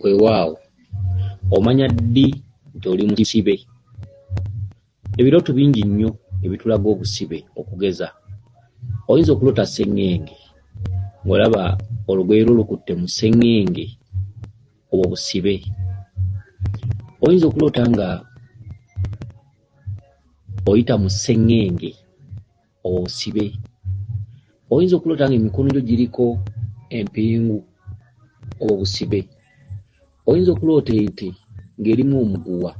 Weewaawo omanya ddi nti oli musibe? Ebirooto bingi nnyo ebitulaga obusibe okugeza oyinza okuloota sseŋŋenge ng'olaba olugoye lwo lukutte mu sseŋŋenge obwo busibe. Oyinza okuloota nga oyita mu sseŋŋenge obwo busibe. Oyinza okuloota nga emikono gyo giriko empingu obwo busibe. Oyinza okuloota ente ng'erimu omuguwa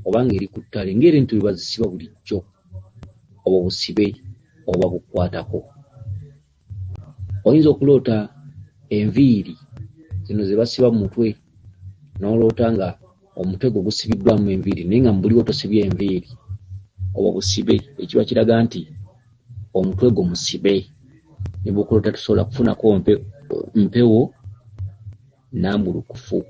oba ng'eri ku ttale ng'era ente bwe bazisiba bulijjo obwo busibe oba bukwatako. Oyinza okuloota enviiri zino ze basiba mu mutwe n'oloota nga omutwe gwo gusibiddwamu enviiri naye nga mu buliwo tosibye enviiri obwo busibe, ekiba kiraga nti omutwe gwo musibe. Ne bw'okuloota tosobola kufunako mpewo nnambulukufu.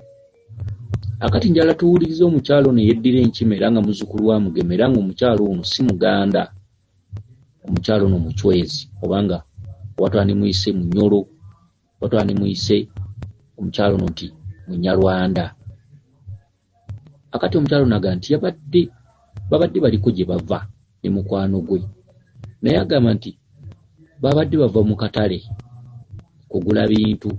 Akati njala tuwulirize omukyalo ono yeddira enkima era nga muzzukulu wa Mugema era ng'omukyalo ono si Muganda, omukyalo ono muchwezi obanga watwani muyise Munyoro, watwani muyise omukyalo ono nti Munyarwanda. Akati omukyalo naga nti babadde baliko gye bava ne mukwano gwe, naye agamba nti babadde bava mu katale kugula bintu.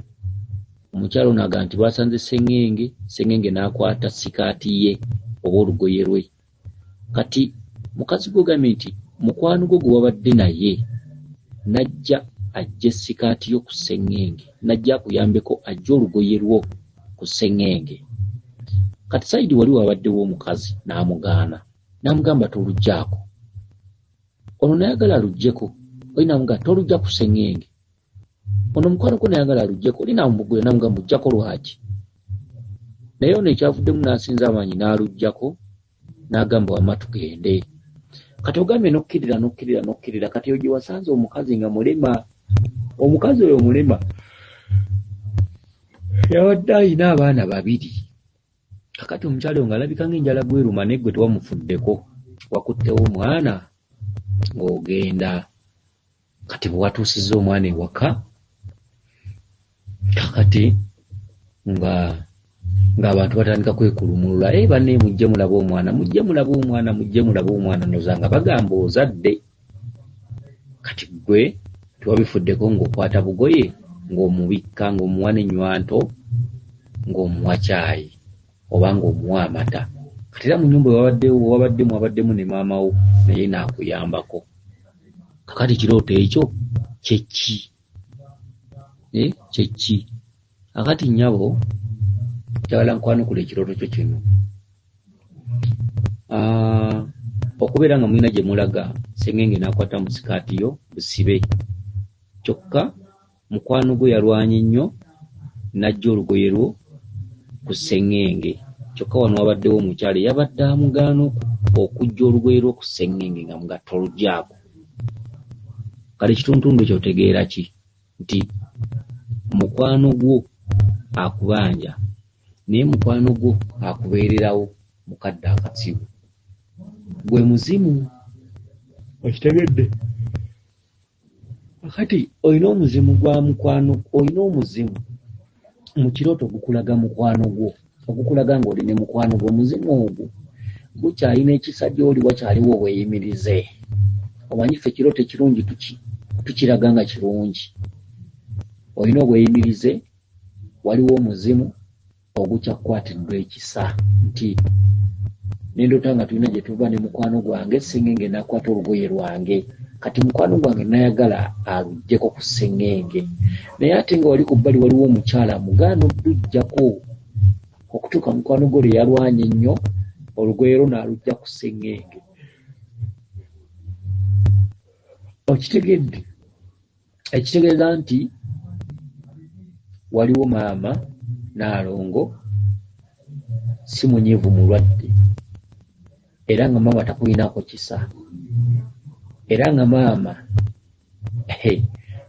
Omukyalo naga nti basanze sseŋŋenge n'akwata sikaati ye oba olugoye lwe. Kati mukazi gwe ogambye nti mukwano gwe gwe wabadde naye najja ajja sikaati yo ku sseŋŋenge, najja akuyambeko ajja olugoye lwo ku sseŋŋenge. Kati Saidi wali wabaddewo omukazi n'amugaana, n'amugamba toluggyako. Ono nayagala aluggyeko, oli n'amugamba tolugya ku sseŋŋenge. Ono mukwano gwe nayagala aluggyeko, oli n'amubugula n'amugamba ojjako lwaki? Naye ono ekyavuddemu n'asinza amaanyi n'aluggyako n'agamba wamma tugende. Kati ogambye n'okkirira kati oyo gye wasanze omukazi nga mulema. Omukazi oyo mulema yabadde ayina abaana 2. Kakati omukyalo ng'alabika ng'enjala gweruma naye gwe tewamufuddeko, wakuttewo omwana ng'ogenda. Kati bwe watuusizza omwana ewaka kakati ng'abantu batandika kwekulumulula, banne mujje mulabe omwana noza nga bagamba ozadde. Kati gwe tewabifuddeko ng'okwata bugoye ng'omubikka ng'omuwa n'ennywanto ng'omuwa caayi oba ng'omuwa amata. Kati era mu nnyumba wabaddemu ne maama wo naye n'akuyambako. Kakati kirooto ekyo kyeki? Kyeki? Akati nnyabo njagala nkwanukula ekirooto kyo kino. Okubeera nga mulina gye mulaga sseŋŋenge n'akwata mu sikaati yo busibe. Kyokka mukwano gwe yalwanye nnyo n'ajja olugoye lwo ku sseŋŋenge. Kyokka wano wabaddewo omukyala yabadde amugaana okujja olugoye lwo ku sseŋŋenge nga mugatta oluggyako. Kale ekituntundu ekyo otegeera ki? Nti mukwano gwo akubanja naye mukwano gwo akubeererawo mukadde akatsibu. Gwe muzimu, okitegedde? Akati olina omuzimu gwa mukwano, olina omuzimu mu kirooto gukulaga mukwano gwo, ogukulaga ng'oli ne mukwano gwo. Omuzimu ogwo gukyalina ekisa gy'oli wakyaliwo weeyimirize. Omanyi ffe ekirooto ekirungi tukiraga nga kirungi. Olina obweyimirize, waliwo omuzimu ogukyakwatiddwa ekisa nti nendoota nga tulina gye tuva ne mukwano gwange sseŋŋenge n'akwata olugoye lwange. Kati mukwano gwange nayagala aluggyeko ku sseŋŋenge, naye ate nga wali ku bbali waliwo omukyala amugaana odduggyako okutuuka mukwano gwo lwe yalwanye ennyo olugoye lwo n'alugya ku sseŋŋenge. Okitegedde? Ekitegeeza nti waliwo maama Naalongo si munyiivu mulwadde, era nga maama takulinaako kisa, era nga maama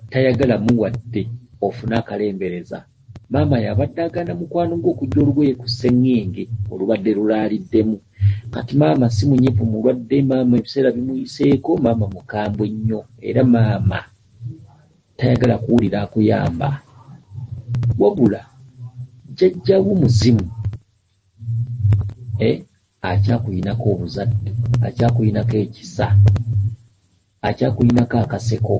tayagala muwadde ofune akalembereza. Maama yabadde agaana mukwano gwe okujja olugoye ku sseŋŋenge olubadde lulaaliddemu. Kati maama si munyiivu mulwadde, maama ebiseera bimuyiseeko, maama mukambwe nnyo, era maama tayagala kuwulira akuyamba. Wabula jjajjawo muzimu akyakuyinako obuzadde, akyakuyinako ekisa, akyakuyinako akaseko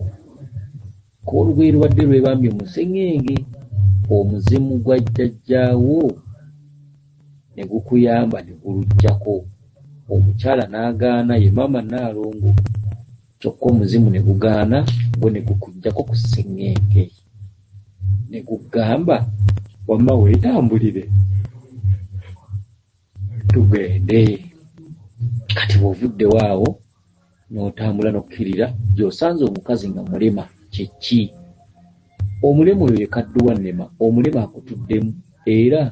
k'olugoye lubadde lwebambye mu sseŋŋenge. Omuzimu gwa jjajjaawo ne gukuyamba ne guluggyako. Omukyala n'agaana, ye maama Naalongo, kyokka omuzimu ne gugaana, gwe ne gukuggyako ku sseŋŋenge ne gugamba, wamma weetambulire tugende. Kati bw'ovuddewo awo n'otambula n'okkirira gy'osanze omukazi nga mulema. Kye ki? Omulema oyo ye kadduwannema. Omulema akutuddemu, era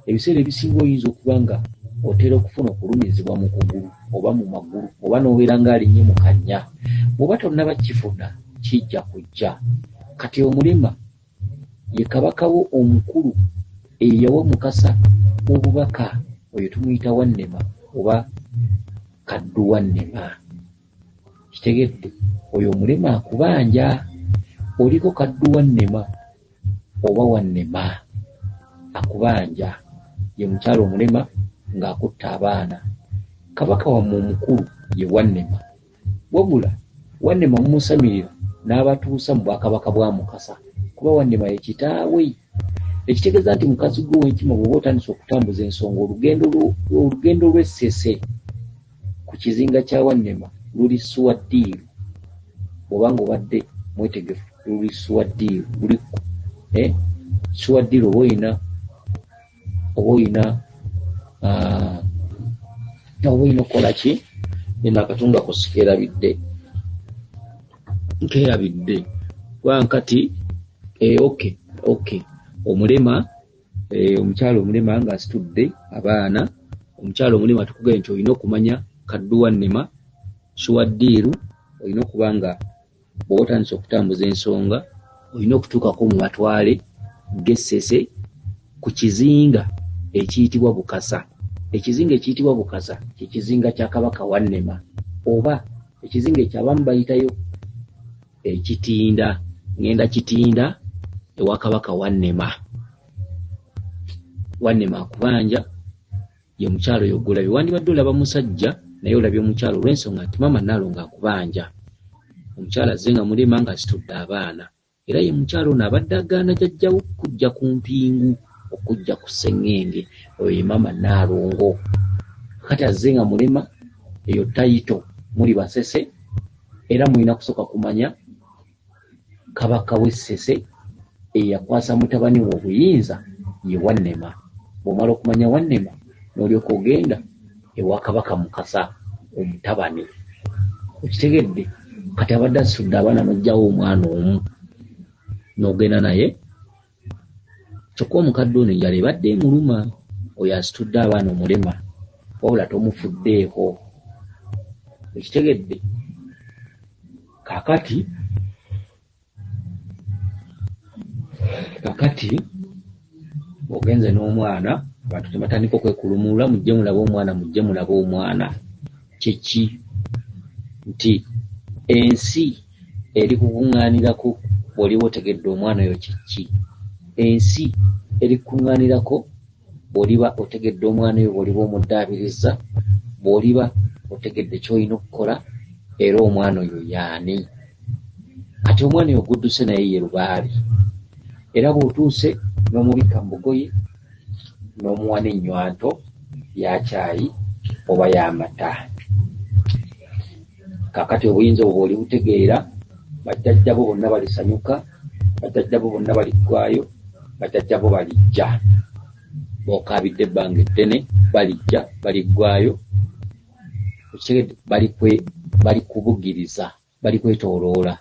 ebiseera ebisinga oyinza okuba nga otera okufuna okulumizibwa mu kugulu oba mu magulu oba n'obeera ng'alinnye mu kannya. Bw'oba tonnaba kifuna kijja kujja. Kati omulema ye kabakawo omukulu eyawa Mukasa obubaka, oyo tumuyita wannema oba kadduwannema. Kitegedde? Oyo omulema akubanja. Oliko kadduwannema oba wannema akubanja, ye mukyala omulema ng'akutta abaana. Kabaka wammwe omukulu ye wannema, wabula wannema mumusamirira n'abatuusa mu bwakabaka bwa Mukasa, kuba wannema ye kitaawe. Ekitegeeza nti mukazi gwe w'enkima bw'oba otandise okutambuza ensonga, olugendo lw'essese ku kizinga kya wannema luli suwaddiiru. Bw'oba ng'obadde mwetegefu, luli suwaddiiru, luli suwaddiiru. Oba oyina okukola ki? Nina akatunga ko nkeerabidde wankati. Okay. Omulema, omukyala omulema ng'asitudde abaana. Omukyala omulema tukugambye nti olina okumanya kadduwannema, suwaddiiru. Olina okuba nga bw'oba otandise okutambuza ensonga olina okutuukako mu matwale g'essese ku kizinga ekiyitibwa Bukasa. Ekizinga ekiyitibwa Bukasa kye kizinga kya Kabaka wannema, oba ekizinga ekyo abamu bayitayo Kitinda. Ngenda Kitinda ewa Kabaka wannema. Wannema akubanja, ye mukyalo oyo gw'olabye. Wandibadde olaba musajja naye olabye omukyalo olw'ensonga nti maama Naalongo akubanja. Omukyala azze nga mulema ng'asitudde abaana, era ye mukyalo ono abadde agaana jjajjawo okujja ku mpingu, okujja ku sseŋŋenge. Oyo ye maama Naalongo. Kati azze nga mulema, eyo tayito, muli basese, era mulina kusooka kumanya kabaka w'essese eyakwasa mutabani we obuyinza ye wannema. Bw'omala okumanya wannema n'olyoka ogenda ewa Kabaka Mukasa omutabani. Okitegedde? Kati abadde asitudde abaana n'ojjawo omwana omu n'ogenda naye. Kyokka omukadde ono enjala ebadde emuluma, oyo asitudde abaana omulema, wabula tomufuddeeko. Okitegedde? Kakati ogenze n'omwana, abantu tebatandika okwekulumulula, mujje mulabe omwana. Kyeki? Nti ensi eri kukuŋŋaanirako bw'oliba otegedde omwana oyo kyeki? Ensi eri kukuŋŋaanirako bw'oliba otegedde omwana oyo, bw'oliba omuddaabiriza, bw'oliba otegedde ky'olina okukola, era omwana oyo y'ani? Kati omwana oyo gudduse naye ye Lubaale, era bw'otuuse n'omubikka mu bugoye n'omuwa n'ennywanto ya caayi oba y'amata. Kaakati obuyinza obwo oli butegeera, bajjajjabo bonna balisanyuka, bajjajjabo bonna baliggwaayo, bajjajjabo balijja. Bookaabidde ebbanga eddene, balijja, baliggwaayo. Bali kubugiriza, bali kwetooloola.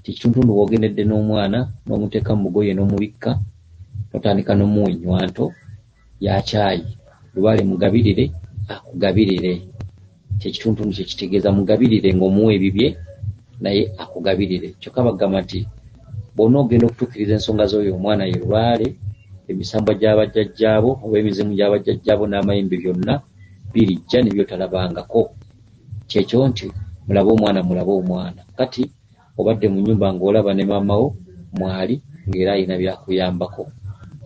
Kituntundu w'ogendedde n'omwana n'omuteeka mu mugoye n'omubikka, n'otandika n'omuwa ennywanto ya caayi. Lubaale mugabirire, akugabirire. Kyekituntundu kye kitegeeza mugabirire ng'omuwa ebibye naye akugabirire. Kyokka bagamba nti bw'ona ogenda okutuukiriza ensonga z'oyo omwana ye Lubaale, emisambwa gy'abajjajjaabo oba emizimu gy'abajjajjaabo n'amayembe byonna birijja ne byotalabangako. Kyekyo nti mulabe omwana. Kati obadde mu nnyumba ng'olaba ne maama wo mwali ng'era alina byakuyambako.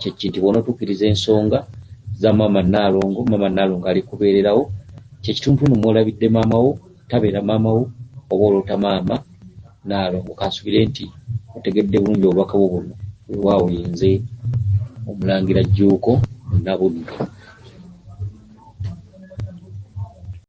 kyekinti bw'onootuukiriza ensonga za maama Naalongo ali kubeererawo, kyekitundu mw'olabidde maama wo tabeera maama wo oba oloota maama Naalongo. Kansubire nti otegedde bulungi obubaka bwo buno. Weewaawo yenze Omulangira Jjuuko Nabuddu.